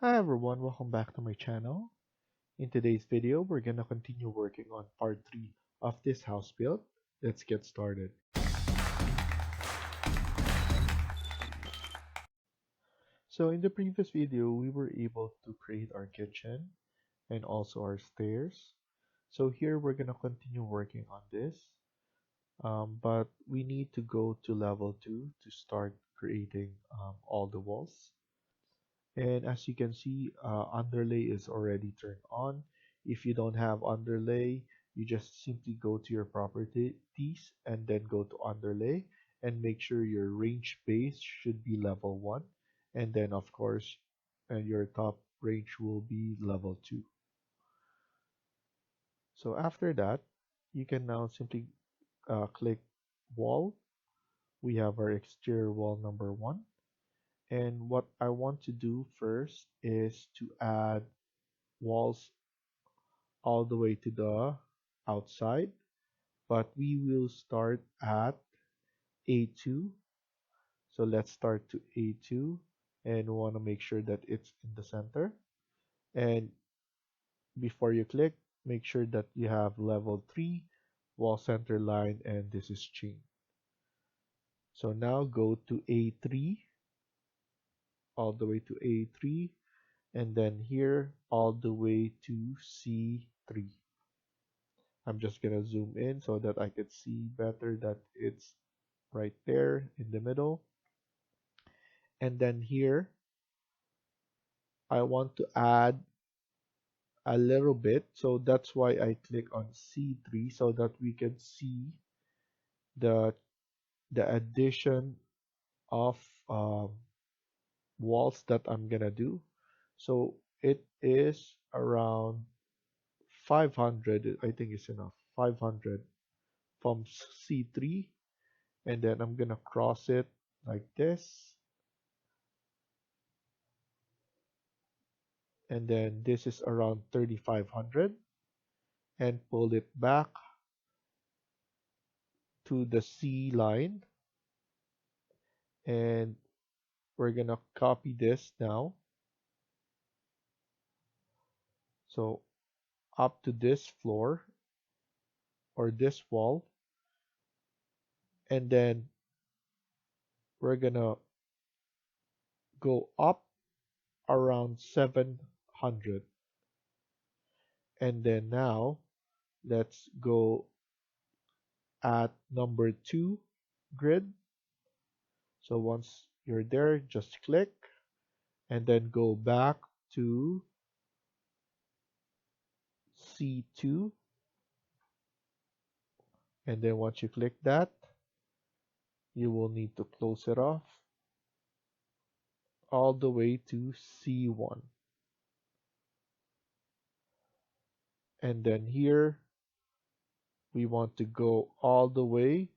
Hi everyone, welcome back to my channel. In today's video, we're gonna continue working on part 3 of this house build. Let's get started. So in the previous video, we were able to create our kitchen and also our stairs. So here we're gonna continue working on this, but we need to go to level 2 to start creating all the walls. And as you can see, underlay is already turned on. If you don't have underlay, you just simply go to your properties and then go to underlay and make sure your range base should be level 1. And then of course, your top range will be level 2. So after that, you can now simply click wall. We have our exterior wall number 1. And what I want to do first is to add walls all the way to the outside, but we will start at A2. So let's start to A2 and we want to make sure that it's in the center. And before you click, make sure that you have level 3 wall center line and this is chain. So now go to A3 all the way to A3 and then here all the way to C3. I'm just gonna zoom in so that I could see better that it's right there in the middle. And then here, I want to add a little bit. So that's why I click on C3 so that we can see the, the addition of um, walls that I'm gonna do. So it is around 500, I think is enough, 500 from C3 and then I'm gonna cross it like this and then this is around 3500 and pull it back to the C line and we're gonna copy this now so up to this floor or this wall and then we're gonna go up around 700 and then now let's go at number 2 grid. So once you're there, just click and then go back to C2 and then once you click that, you will need to close it off all the way to C1. And then here, we want to go all the way.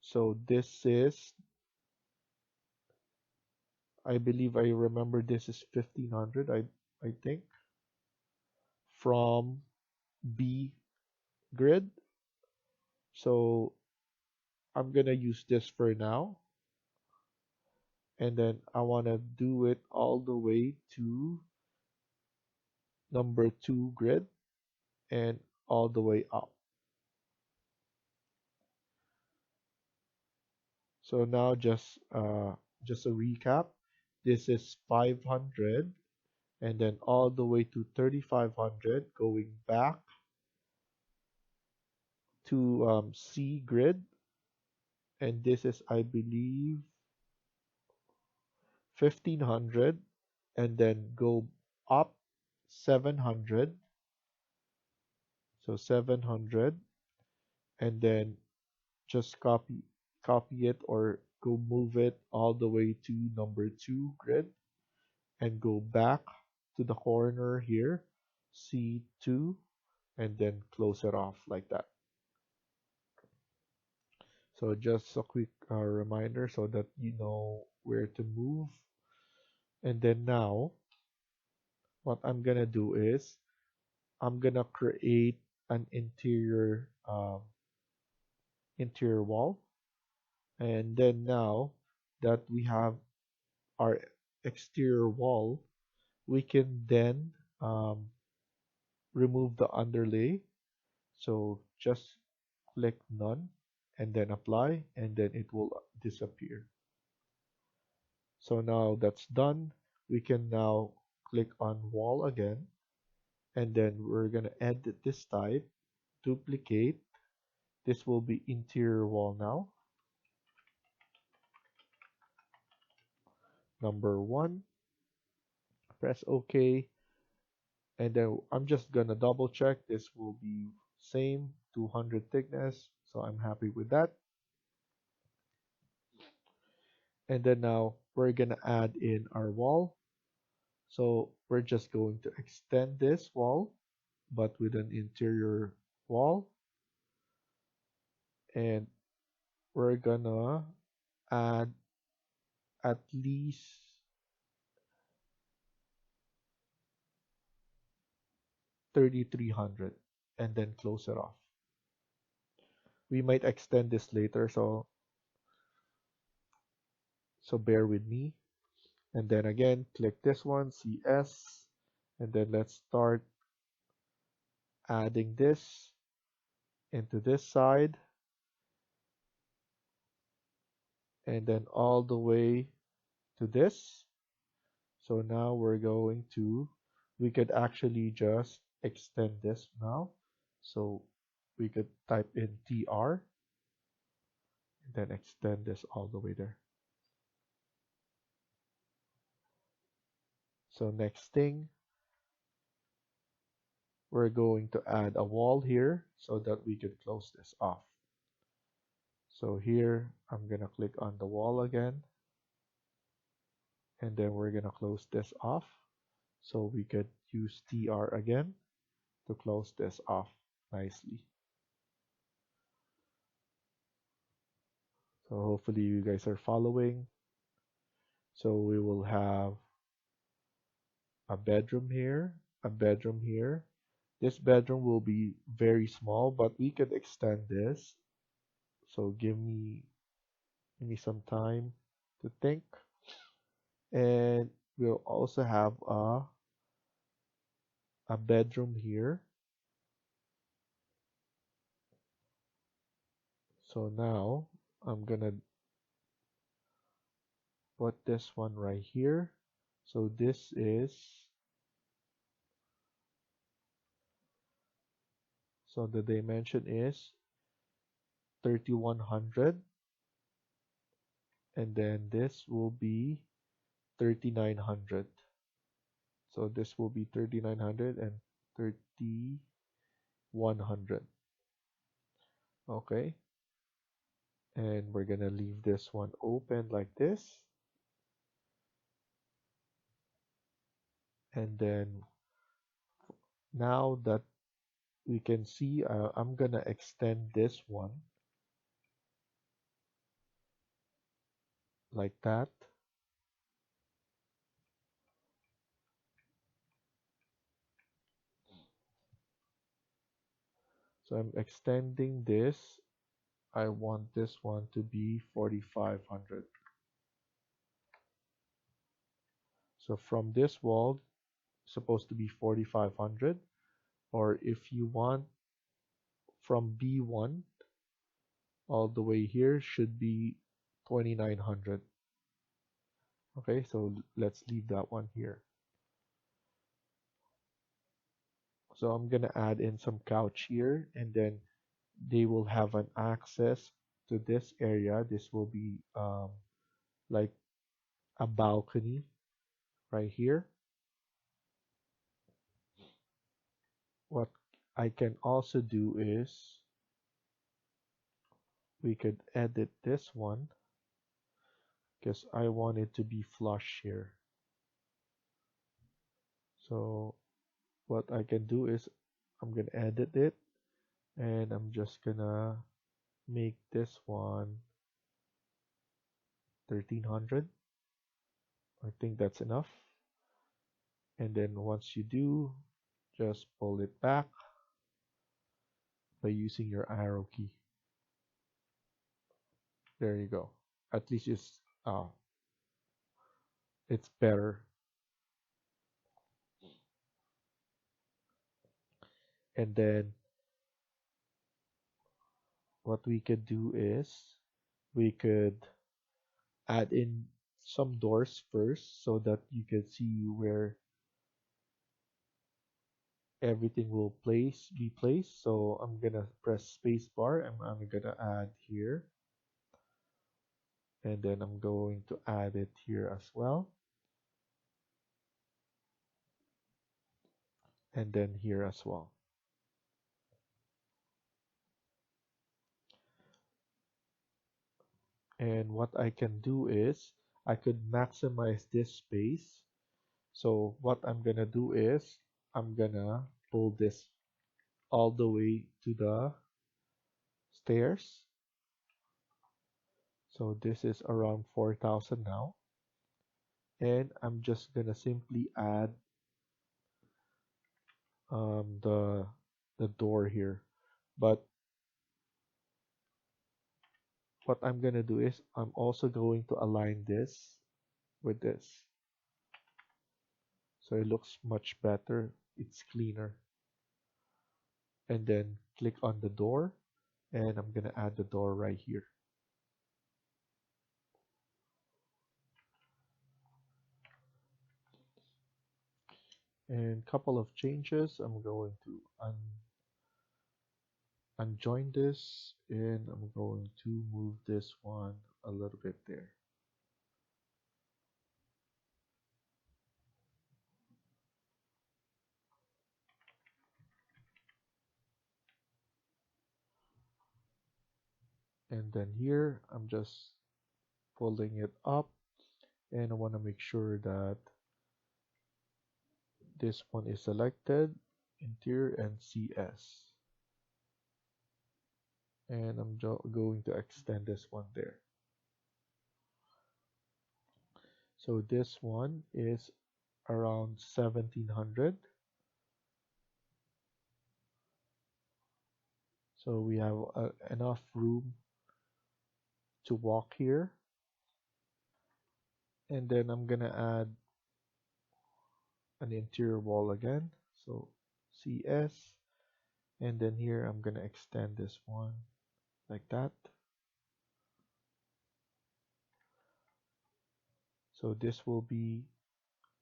So this is, I believe I remember this is 1500, I think, from B grid. So I'm gonna use this for now. And then I wanna do it all the way to number 2 grid and all the way up. So now just a recap. This is 500 and then all the way to 3500 going back to C grid and this is I believe 1500 and then go up 700 so 700 and then just copy it or go move it all the way to number 2 grid and go back to the corner here C2 and then close it off like that. So just a quick reminder so that you know where to move. And then now, what I'm gonna do is I'm gonna create an interior wall. And then now that we have our exterior wall, we can then um, remove the underlay. So just click none and then apply, and then it will disappear. So now that's done. We can now click on wall again, and then we're going to edit this type, duplicate. This will be interior wall now. Number one, press OK. And then I'm just going to double check. This will be same 200 thickness. So I'm happy with that. And then now we're going to add in our wall. So we're just going to extend this wall, but with an interior wall. And we're gonna add at least 3,300 and then close it off. We might extend this later, so bear with me. And then again, click this one, CS, and then let's start adding this into this side, and then all the way to this. So now we could actually just extend this now. So we could type in TR and then extend this all the way there. So next thing, we're going to add a wall here so that we can close this off. So here, I'm going to click on the wall again, and then we're going to close this off. So we could use TR again to close this off nicely. So hopefully you guys are following. So we will have a bedroom here, a bedroom here. This bedroom will be very small, but we could extend this. So give me some time to think. And we'll also have a bedroom here. So now I'm gonna put this one right here. So this is, so the dimension is 3,100, and then this will be 3,900. So this will be 3,900 and 3,100. Okay. And we're gonna leave this one open like this. And then now that we can see, I'm gonna extend this one like that. So I'm extending this. I want this one to be 4,500. So from this wall, supposed to be 4,500, or if you want from B1 all the way here should be 2,900. Okay, so let's leave that one here. So I'm gonna add in some couch here, and then they will have an access to this area. This will be like a balcony right here. What I can also do is we could edit this one because I want it to be flush here. So what I can do is I'm gonna edit it, and I'm just gonna make this one 1,300. I think that's enough. And then once you do, just pull it back by using your arrow key. There you go. At least it's it's better. And then what we could do is we could add in some doors first so that you can see where everything will be placed. So I'm gonna press space bar and I'm gonna add here, and then I'm going to add it here as well, and then here as well. And what I can do is I could maximize this space. So what I'm gonna do is I'm gonna pull this all the way to the stairs. So this is around 4,000 now. And I'm just gonna simply add um, the the door here. But what I'm gonna do is I'm also going to align this with this. So it looks much better. It's cleaner. And then click on the door, and I'm gonna add the door right here. And couple of changes. I'm going to unjoin this, and I'm going to move this one a little bit there. And then here I'm just pulling it up, and I want to make sure that this one is selected, interior and CS. And I'm going to extend this one there. So this one is around 1700. So we have enough room to walk here. And then I'm gonna add an interior wall again. So CS. And then here I'm gonna extend this one like that. So this will be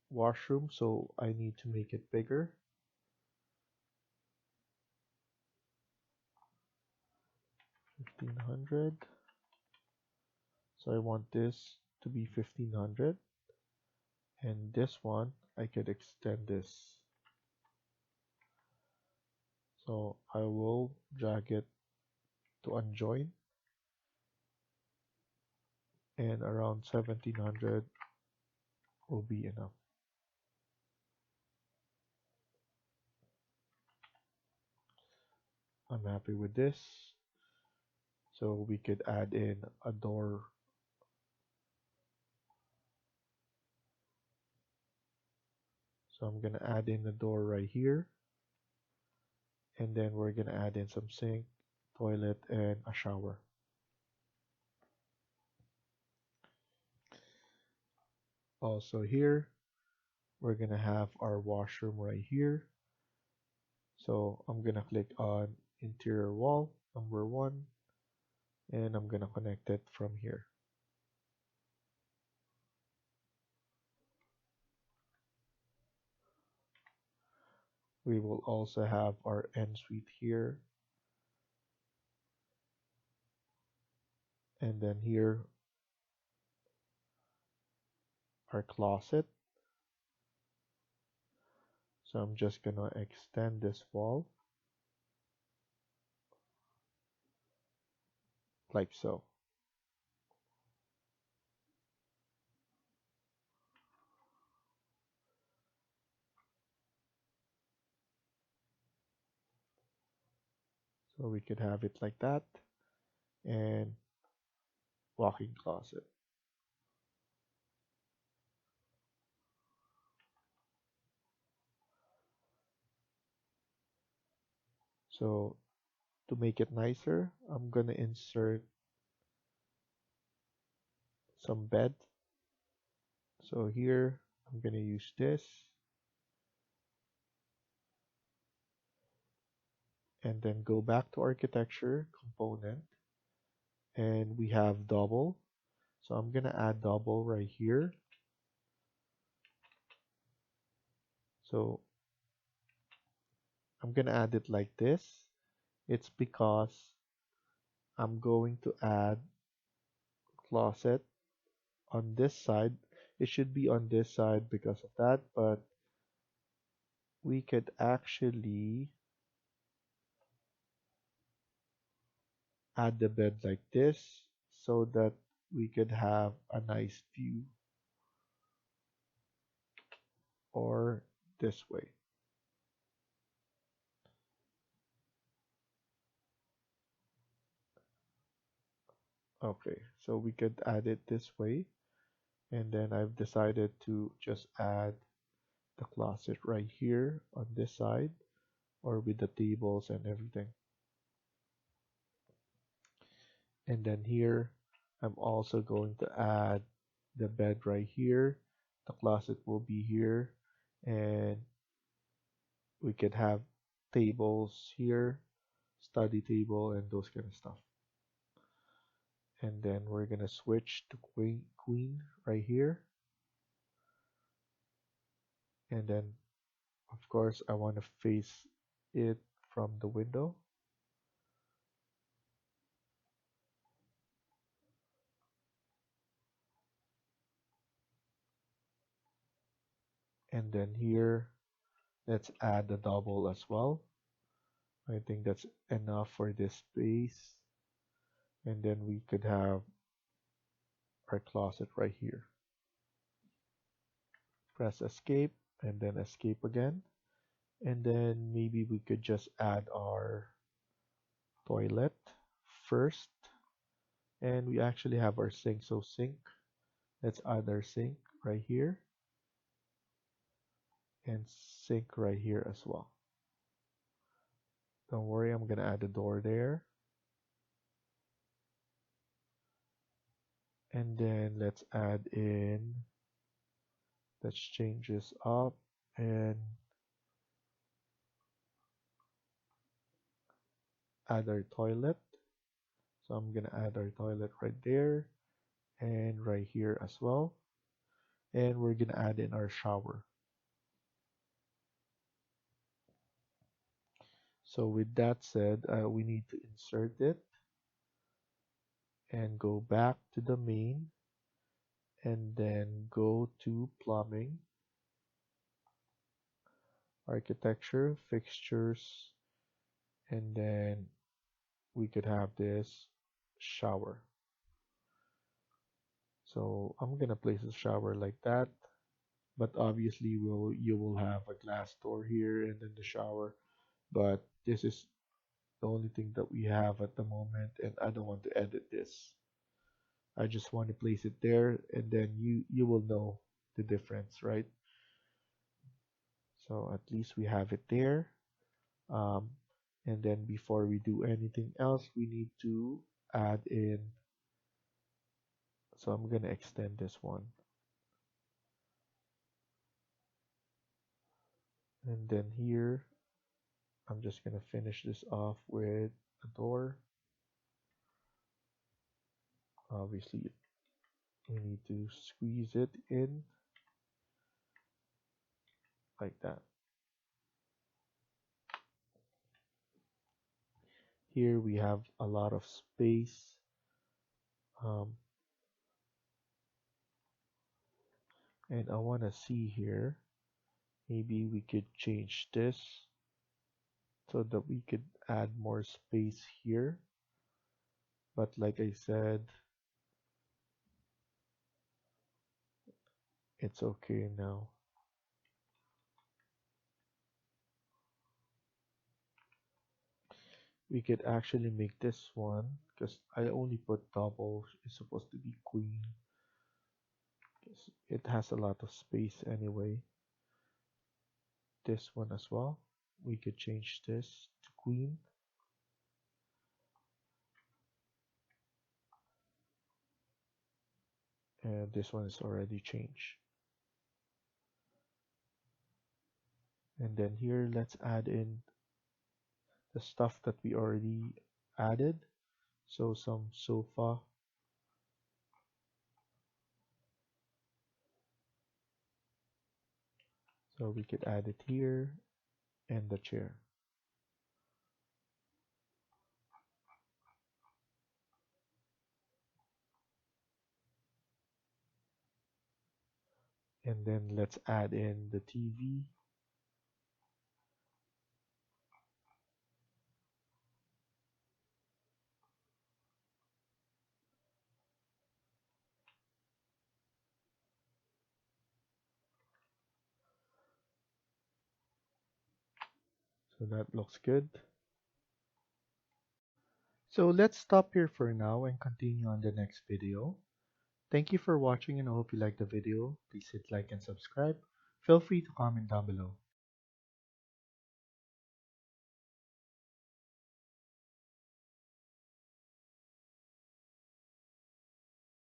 washroom, so I need to make it bigger. 1500. So I want this to be 1500. And this one, I could extend this. So I will drag it to unjoin. And around 1700 will be enough. I'm happy with this. So we could add in a door. So I'm gonna add in a door right here. And then we're gonna add in some sink, toilet, and a shower. Also here, we're gonna have our washroom right here. So I'm gonna click on interior wall number 1, and I'm gonna connect it from here. We will also have our ensuite here, and then here our closet. So I'm just gonna extend this wall like so. So we could have it like that, and walk-in closet. So to make it nicer, I'm gonna insert some bed So here I'm going to use this, and then go back to architecture component, and we have double. So I'm going to add double right here. So I'm going to add it like this. It's because I'm going to add closet on this side. It should be on this side because of that, but we could actually add the bed like this so that we could have a nice view, or this way. Okay, so we could add it this way, and then I've decided to just add the closet right here on this side, or with the tables and everything. And then here I'm also going to add the bed right here. The closet will be here, and we could have tables here, study table, and those kind of stuff. And then we're gonna switch to queen right here. And then of course I want to face it from the window. And then here, let's add the double as well. I think that's enough for this space. And then we could have our closet right here. Press escape and then escape again. And then maybe we could just add our toilet first. And we actually have our sink. So sink, let's add our sink right here, and sink right here as well. Don't worry, I'm gonna add a door there. And then let's add in, let's change this up and add our toilet. So I'm gonna add our toilet right there and right here as well. And we're gonna add in our shower. So with that said, we need to insert it and go back to the main, and then go to plumbing, architecture, fixtures, and then we could have this shower. So I'm gonna place the shower like that, but obviously you will have a glass door here and then the shower, but this is the only thing that we have at the moment, and I don't want to edit this. I just want to place it there, and then you will know the difference, right? So at least we have it there. um, and then before we do anything else, we need to add in, so I'm gonna extend this one, and then here I'm just gonna finish this off with a door. Obviously we need to squeeze it in like that. Here we have a lot of space, um, and I want to see here, maybe we could change this so that we could add more space here, but like I said, it's okay now. We could actually make this one, because I only put double, it's supposed to be queen, 'cause it has a lot of space anyway. This one as well, we could change this to queen. And this one is already changed. And then here, let's add in the stuff that we already added. So some sofa, so we could add it here, and the chair. And then let's add in the TV. So that looks good. So let's stop here for now and continue on the next video. Thank you for watching and I hope you liked the video. Please hit like and subscribe. Feel free to comment down below.